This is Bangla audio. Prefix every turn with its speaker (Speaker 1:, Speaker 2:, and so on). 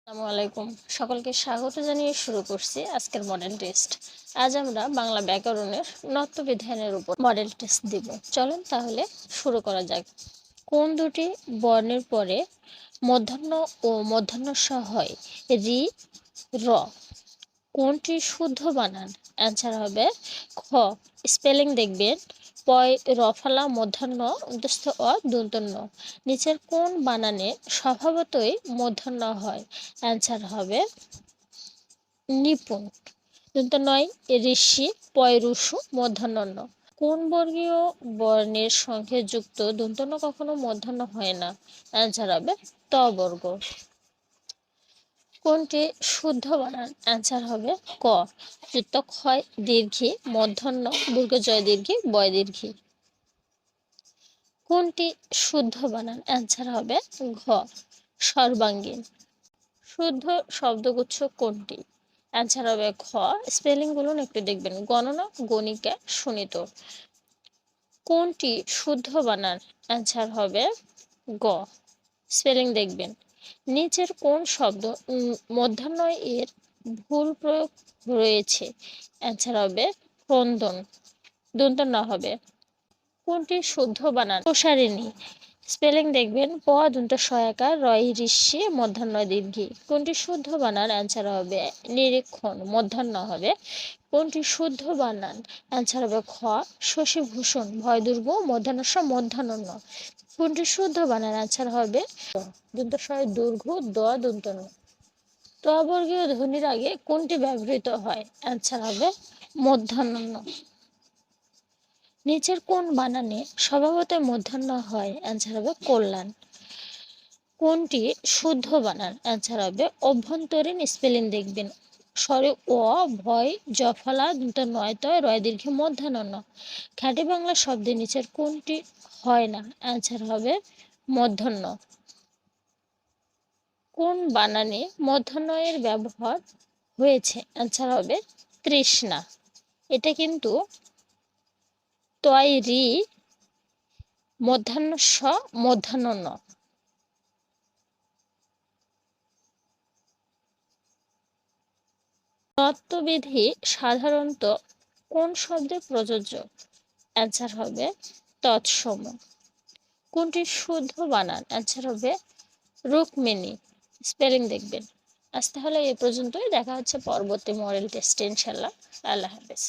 Speaker 1: আসসালামু আলাইকুম। সকলকে স্বাগত জানিয়ে শুরু করছি আজকের মডেল টেস্ট। আজ আমরা বাংলা ব্যাকরণের নত্ব বিধানের উপর মডেল টেস্ট দিব। চলুন তাহলে শুরু করা যাক। কোন দুটি বর্ণের পরে মূর্ধন্য ও মূর্ধন্য ষ হয়? রি, র। কোনটি শুদ্ধ বানান? অ্যান্সার হবে খ। স্পেলিং দেখবেন পয় রফালা মূর্ধন্য উদ্দেশ্য অ দন্তন্য। নিচের কোন বানানে স্বভাবতই মূর্ধন্য হয়? অ্যান্সার হবে নিপুণ। দন্ত নয় ঋষি পয় রুসু মূর্ধন্য ন। কোন বর্গীয় বর্ণের সঙ্গে যুক্ত দন্তন্য কখনো মূর্ধন্য হয় না? অ্যান্সার হবে ত বর্গ। কোনটি শুদ্ধ বানান? অ্যান্সার হবে ক। যুক্ত ক্ষয় দীর্ঘী মূর্ধন্য দুর্গ জয় দীর্ঘী বয় দীর্ঘী। কোনটি শুদ্ধ বানান? অ্যান্সার হবে ঘ। সর্বাঙ্গীন। শুদ্ধ শব্দগুচ্ছ কোনটি? অ্যান্সার হবে খ। স্পেলিং গুলো একটু দেখবেন গণনা গণিকা সুনিত। কোনটি শুদ্ধ বানান? অ্যান্সার হবে গ। স্পেলিং দেখবেন নিচের কোন শব্দ মধ্যাহ্ন এর ভুল প্রয়োগ রয়েছে? অ্যান্সার হবে ক্রন্দন। দন্ত না হবে। কোনটি শুদ্ধ বানান? প্রসারিণী। স্পেলিং দেখবেন প দন্ত সহায়িকা রয় ঋষি মধ্যাহ্ন দীর্ঘী। কোনটি শুদ্ধ বানান? অ্যান্সার হবে নিরীক্ষণ মধ্যাহ্ন হবে। কোনটি শুদ্ধ বানান? অ্যান্সার হবে খ। শশীভূষণ ভয় দুর্গ মধ্যাহ্ন স মধ্যাহ্ন ন। কোনটি শুদ্ধ বানান? অ্যান্সার হবে দন্ত সয় দুর্ঘ দ দন্ত ন। ত বর্গীয় ধ্বনির আগে কোনটি ব্যবহৃত হয়? অ্যান্সার হবে মধ্যাহ্ন ন। নিচের কোন বানানে স্বভাবতই মূর্ধন্য হয়? অ্যান্সার হবে কল্যাণ। কোনটি শুদ্ধ বানান? অ্যান্সার হবে অভ্যন্তরীণ। স্পেলিং দেখবেন স্বরে অ ভয় জফলা নয় তয় রয় দীর্ঘে মধ্যাহ্ন ন। খাঁটি বাংলা শব্দের নিচের কোনটি হয় না? অ্যান্সার হবে মূর্ধন্য। কোন বানানে মূর্ধন্য এর ব্যবহার হয়েছে? অ্যান্সার হবে তৃষ্ণা। এটা কিন্তু তয় রি মধ্যাহ্ন স মধ্যাহ্ন ন। তত্ত্ববিধি সাধারণত কোন শব্দে প্রযোজ্য? অ্যান্সার হবে তৎসম। কোনটি শুদ্ধ বানান? অ্যান্সার হবে রুক্মিণী। স্পেলিং দেখবেন। আজ তাহলে এ পর্যন্তই, দেখা হচ্ছে পরবর্তী মডেল টেস্টে ইনশাল্লাহ। আল্লাহ হাফেজ।